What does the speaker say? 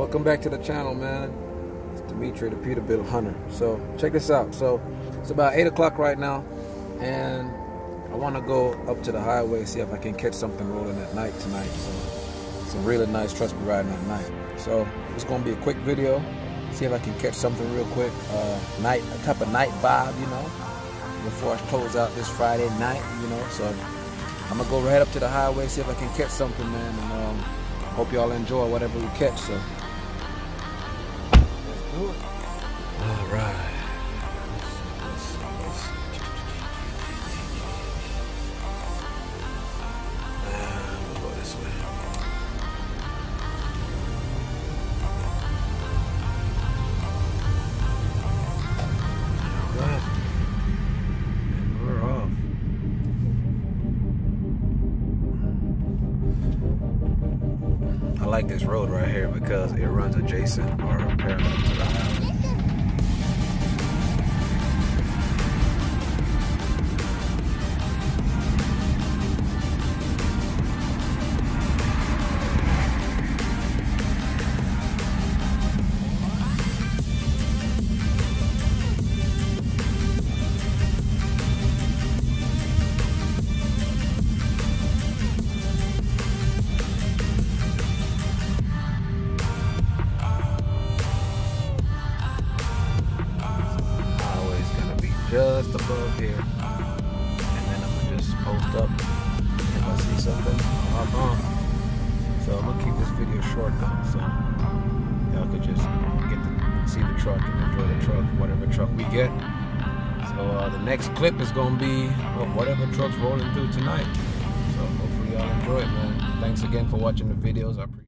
Welcome back to the channel, man. It's Dimitri, the Peterbilt Hunter. So check this out. So it's about 8 o'clock right now, and I want to go up to the highway, see if I can catch something rolling at night tonight. So some really nice trucks be riding at night. So it's gonna be a quick video. See if I can catch something real quick. A type of night vibe, you know, before I close out this Friday night, you know. So I'm gonna go right up to the highway, see if I can catch something, man, and hope y'all enjoy whatever we catch. So let's do it. All right. We'll go this way. All right. And we're off. I like this road right here because it runs adjacent or parallel to the house. Just above here, and then I'm gonna just post up if I see something. I'm on. So I'm gonna keep this video short now, so y'all could just get to see the truck and enjoy the truck, whatever truck we get. So the next clip is gonna be of whatever truck's rolling through tonight. So hopefully y'all enjoy it, man. Thanks again for watching the videos. I appreciate it.